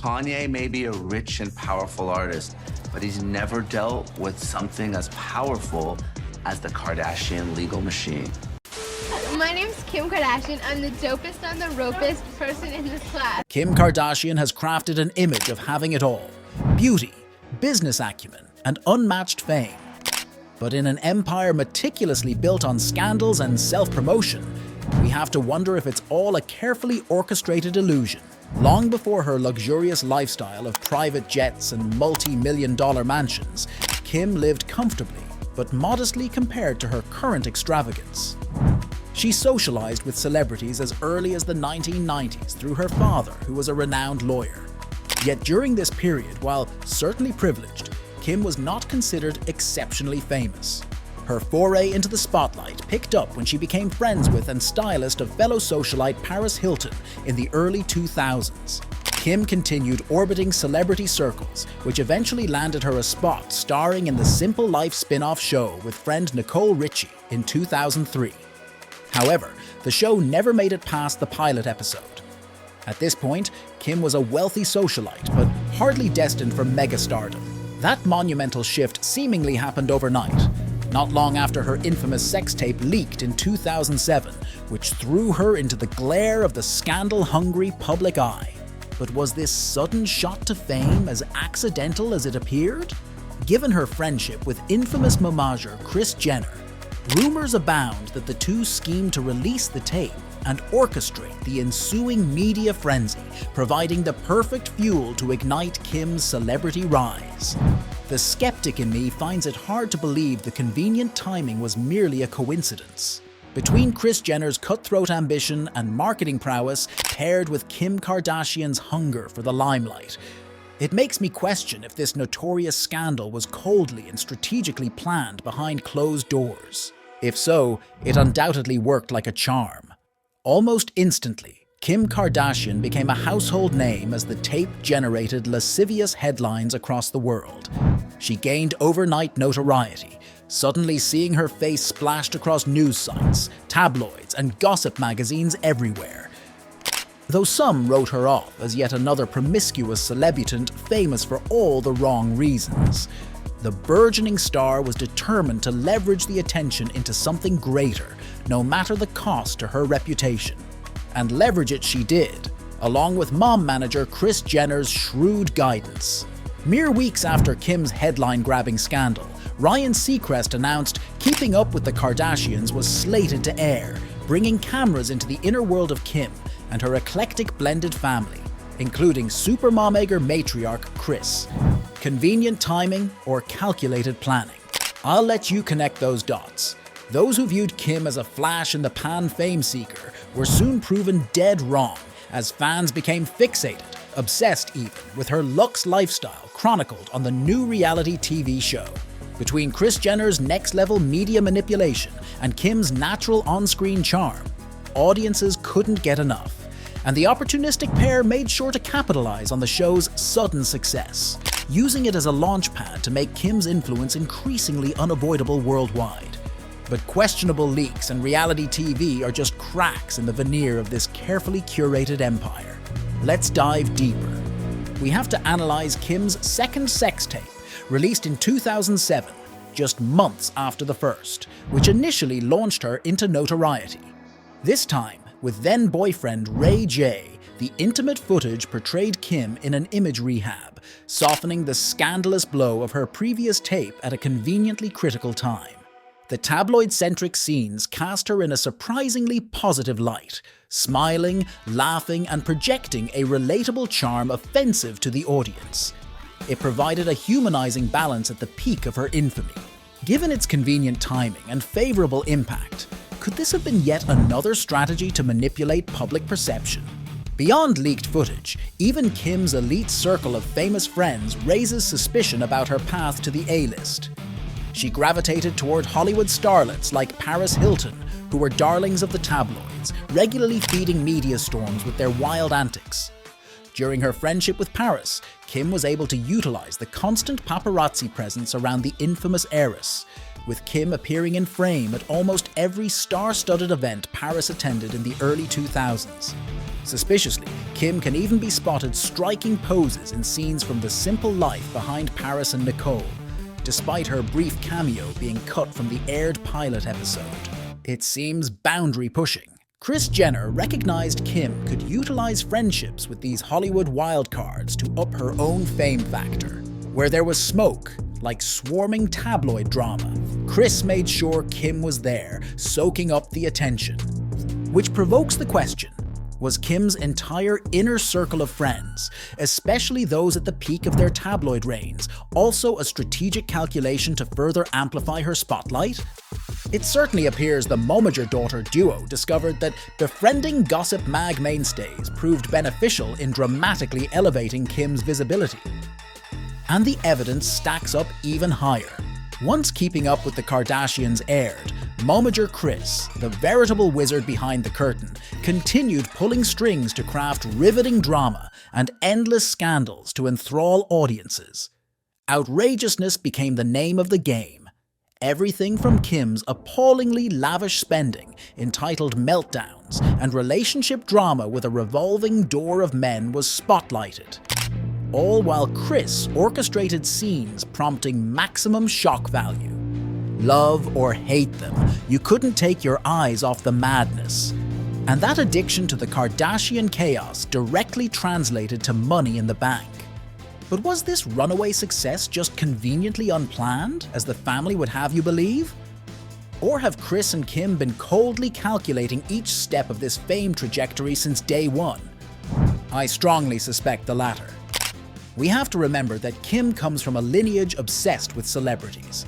Kanye may be a rich and powerful artist, but he's never dealt with something as powerful as the Kardashian legal machine. My name's Kim Kardashian. I'm the dopest and the ropest person in this class. Kim Kardashian has crafted an image of having it all: beauty, business acumen, and unmatched fame. But in an empire meticulously built on scandals and self-promotion, we have to wonder if it's all a carefully orchestrated illusion. Long before her luxurious lifestyle of private jets and multi-million-dollar mansions, Kim lived comfortably, but modestly compared to her current extravagance. She socialized with celebrities as early as the 1990s through her father, who was a renowned lawyer. Yet during this period, while certainly privileged, Kim was not considered exceptionally famous. Her foray into the spotlight picked up when she became friends with and stylist of fellow socialite Paris Hilton in the early 2000s. Kim continued orbiting celebrity circles, which eventually landed her a spot starring in the Simple Life spin-off show with friend Nicole Richie in 2003. However, the show never made it past the pilot episode. At this point, Kim was a wealthy socialite, but hardly destined for megastardom. That monumental shift seemingly happened overnight, not long after her infamous sex tape leaked in 2007, which threw her into the glare of the scandal-hungry public eye. But was this sudden shot to fame as accidental as it appeared? Given her friendship with infamous momager Kris Jenner, rumors abound that the two schemed to release the tape and orchestrate the ensuing media frenzy, providing the perfect fuel to ignite Kim's celebrity rise. The skeptic in me finds it hard to believe the convenient timing was merely a coincidence. Between Kris Jenner's cutthroat ambition and marketing prowess paired with Kim Kardashian's hunger for the limelight, it makes me question if this notorious scandal was coldly and strategically planned behind closed doors. If so, it undoubtedly worked like a charm. Almost instantly, Kim Kardashian became a household name as the tape generated lascivious headlines across the world. She gained overnight notoriety, suddenly seeing her face splashed across news sites, tabloids, and gossip magazines everywhere. Though some wrote her off as yet another promiscuous celebutant famous for all the wrong reasons, the burgeoning star was determined to leverage the attention into something greater, no matter the cost to her reputation. And leverage it she did, along with mom manager Kris Jenner's shrewd guidance. Mere weeks after Kim's headline-grabbing scandal, Ryan Seacrest announced Keeping Up with the Kardashians was slated to air, bringing cameras into the inner world of Kim and her eclectic blended family, including supermom-egger matriarch Kris. Convenient timing or calculated planning? I'll let you connect those dots. Those who viewed Kim as a flash-in-the-pan fame seeker were soon proven dead wrong, as fans became fixated, obsessed even, with her luxe lifestyle chronicled on the new reality TV show. Between Kris Jenner's next-level media manipulation and Kim's natural on-screen charm, audiences couldn't get enough, and the opportunistic pair made sure to capitalize on the show's sudden success, using it as a launchpad to make Kim's influence increasingly unavoidable worldwide. But questionable leaks and reality TV are just cracks in the veneer of this carefully curated empire. Let's dive deeper. We have to analyze Kim's second sex tape, released in 2007, just months after the first, which initially launched her into notoriety. This time, with then-boyfriend Ray J, the intimate footage portrayed Kim in an image rehab, softening the scandalous blow of her previous tape at a conveniently critical time. The tabloid-centric scenes cast her in a surprisingly positive light, smiling, laughing, and projecting a relatable charm offensive to the audience. It provided a humanizing balance at the peak of her infamy. Given its convenient timing and favorable impact, could this have been yet another strategy to manipulate public perception? Beyond leaked footage, even Kim's elite circle of famous friends raises suspicion about her path to the A-list. She gravitated toward Hollywood starlets like Paris Hilton, who were darlings of the tabloids, regularly feeding media storms with their wild antics. During her friendship with Paris, Kim was able to utilize the constant paparazzi presence around the infamous heiress, with Kim appearing in frame at almost every star-studded event Paris attended in the early 2000s. Suspiciously, Kim can even be spotted striking poses in scenes from The Simple Life behind Paris and Nicole, despite her brief cameo being cut from the aired pilot episode. It seems boundary-pushing. Kris Jenner recognized Kim could utilize friendships with these Hollywood wildcards to up her own fame factor. Where there was smoke, like swarming tabloid drama, Kris made sure Kim was there, soaking up the attention. Which provokes the question, was Kim's entire inner circle of friends, especially those at the peak of their tabloid reigns, also a strategic calculation to further amplify her spotlight? It certainly appears the Momager-daughter duo discovered that befriending gossip mag mainstays proved beneficial in dramatically elevating Kim's visibility. And the evidence stacks up even higher. Once Keeping Up with the Kardashians aired, Momager Kris, the veritable wizard behind the curtain, continued pulling strings to craft riveting drama and endless scandals to enthrall audiences. Outrageousness became the name of the game. Everything from Kim's appallingly lavish spending, entitled meltdowns, and relationship drama with a revolving door of men was spotlighted. All while Kris orchestrated scenes prompting maximum shock value. Love or hate them, you couldn't take your eyes off the madness. And that addiction to the Kardashian chaos directly translated to money in the bank. But was this runaway success just conveniently unplanned, as the family would have you believe? Or have Kris and Kim been coldly calculating each step of this fame trajectory since day one? I strongly suspect the latter. We have to remember that Kim comes from a lineage obsessed with celebrities.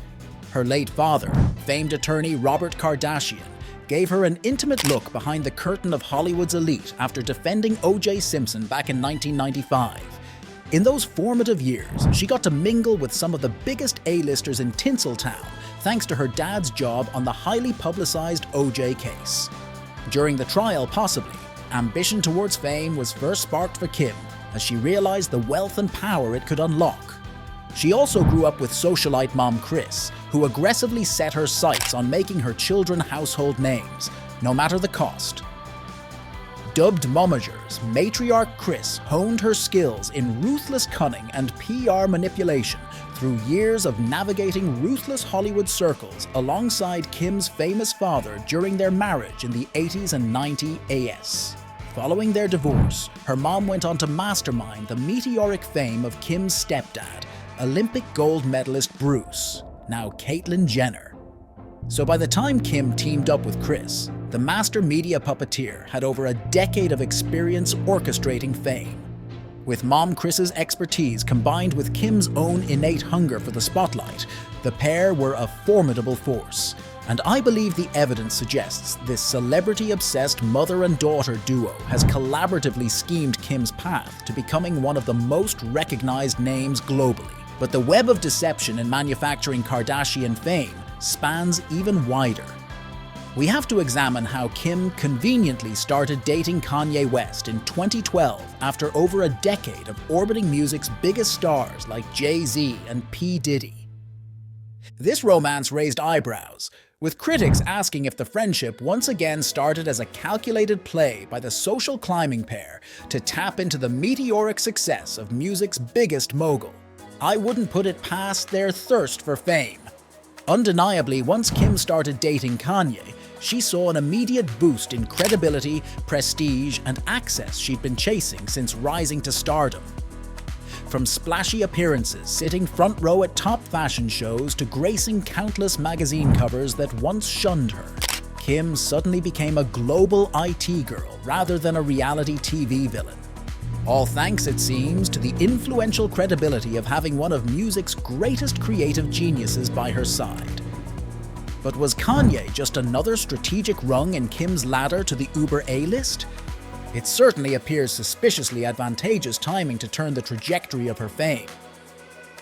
Her late father, famed attorney Robert Kardashian, gave her an intimate look behind the curtain of Hollywood's elite after defending O.J. Simpson back in 1995. In those formative years, she got to mingle with some of the biggest A-listers in Tinseltown thanks to her dad's job on the highly publicized O.J. case. During the trial, possibly, ambition towards fame was first sparked for Kim as she realized the wealth and power it could unlock. She also grew up with socialite mom Kris, who aggressively set her sights on making her children household names, no matter the cost. Dubbed Momagers, matriarch Kris honed her skills in ruthless cunning and PR manipulation through years of navigating ruthless Hollywood circles alongside Kim's famous father during their marriage in the 80s and 90s AS. Following their divorce, her mom went on to mastermind the meteoric fame of Kim's stepdad, Olympic gold medalist Bruce, now Caitlyn Jenner. So by the time Kim teamed up with Kris, the master media puppeteer had over a decade of experience orchestrating fame. With mom Kris's expertise combined with Kim's own innate hunger for the spotlight, the pair were a formidable force. And I believe the evidence suggests this celebrity-obsessed mother and daughter duo has collaboratively schemed Kim's path to becoming one of the most recognized names globally. But the web of deception in manufacturing Kardashian fame spans even wider. We have to examine how Kim conveniently started dating Kanye West in 2012 after over a decade of orbiting music's biggest stars like Jay-Z and P. Diddy. This romance raised eyebrows, with critics asking if the friendship once again started as a calculated play by the social climbing pair to tap into the meteoric success of music's biggest mogul. I wouldn't put it past their thirst for fame. Undeniably, once Kim started dating Kanye, she saw an immediate boost in credibility, prestige, and access she'd been chasing since rising to stardom. From splashy appearances sitting front row at top fashion shows to gracing countless magazine covers that once shunned her, Kim suddenly became a global IT girl rather than a reality TV villain. All thanks, it seems, to the influential credibility of having one of music's greatest creative geniuses by her side. But was Kanye just another strategic rung in Kim's ladder to the Uber A-list? It certainly appears suspiciously advantageous timing to turn the trajectory of her fame.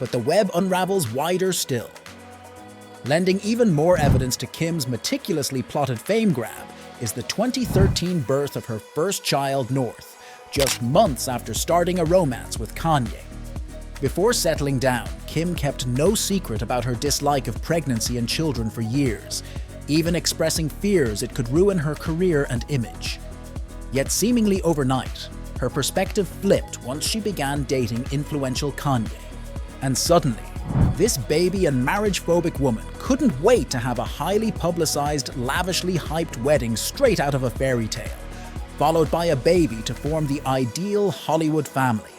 But the web unravels wider still. Lending even more evidence to Kim's meticulously plotted fame grab is the 2013 birth of her first child, North, just months after starting a romance with Kanye. Before settling down, Kim kept no secret about her dislike of pregnancy and children for years, even expressing fears it could ruin her career and image. Yet seemingly overnight, her perspective flipped once she began dating influential Kanye. And suddenly, this baby and marriage-phobic woman couldn't wait to have a highly publicized, lavishly hyped wedding straight out of a fairy tale, followed by a baby to form the ideal Hollywood family.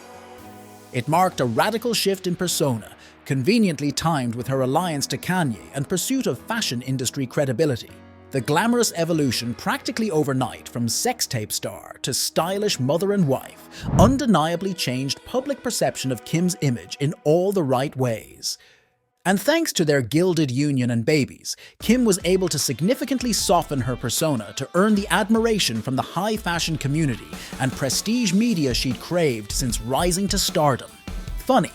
It marked a radical shift in persona, conveniently timed with her alliance to Kanye and pursuit of fashion industry credibility. The glamorous evolution practically overnight from sex tape star to stylish mother and wife undeniably changed public perception of Kim's image in all the right ways. And thanks to their gilded union and babies, Kim was able to significantly soften her persona to earn the admiration from the high fashion community and prestige media she'd craved since rising to stardom. Funny,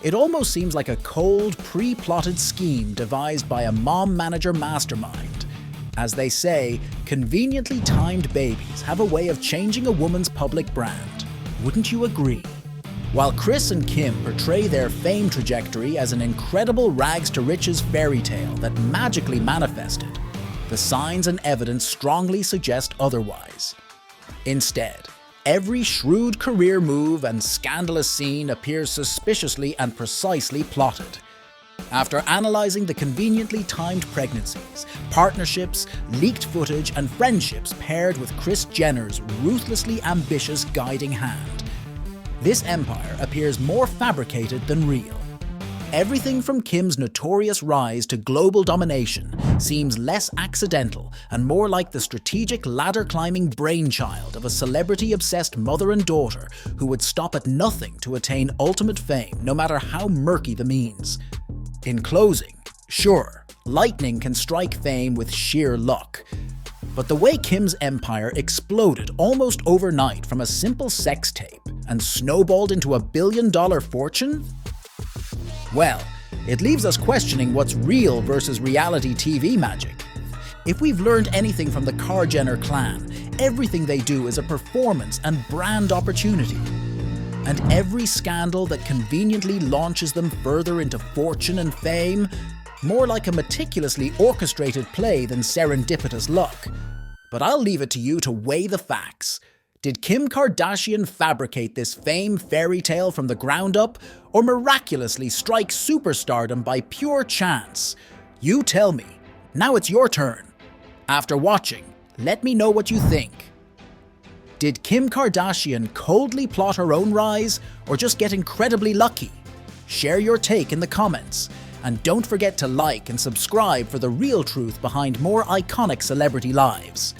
it almost seems like a cold, pre-plotted scheme devised by a mom-manager mastermind. As they say, conveniently timed babies have a way of changing a woman's public brand. Wouldn't you agree? While Kris and Kim portray their fame trajectory as an incredible rags-to-riches fairy tale that magically manifested, the signs and evidence strongly suggest otherwise. Instead, every shrewd career move and scandalous scene appears suspiciously and precisely plotted. After analyzing the conveniently timed pregnancies, partnerships, leaked footage, and friendships paired with Kris Jenner's ruthlessly ambitious guiding hand, this empire appears more fabricated than real. Everything from Kim's notorious rise to global domination seems less accidental and more like the strategic ladder-climbing brainchild of a celebrity-obsessed mother and daughter who would stop at nothing to attain ultimate fame, no matter how murky the means. In closing, sure, lightning can strike fame with sheer luck. But the way Kim's empire exploded almost overnight from a simple sex tape and snowballed into a billion-dollar fortune? Well, it leaves us questioning what's real versus reality TV magic. If we've learned anything from the Kar-Jenner clan, everything they do is a performance and brand opportunity. And every scandal that conveniently launches them further into fortune and fame, more like a meticulously orchestrated play than serendipitous luck. But I'll leave it to you to weigh the facts. Did Kim Kardashian fabricate this fame fairy tale from the ground up, or miraculously strike superstardom by pure chance? You tell me. Now it's your turn. After watching, let me know what you think. Did Kim Kardashian coldly plot her own rise, or just get incredibly lucky? Share your take in the comments, and don't forget to like and subscribe for the real truth behind more iconic celebrity lives.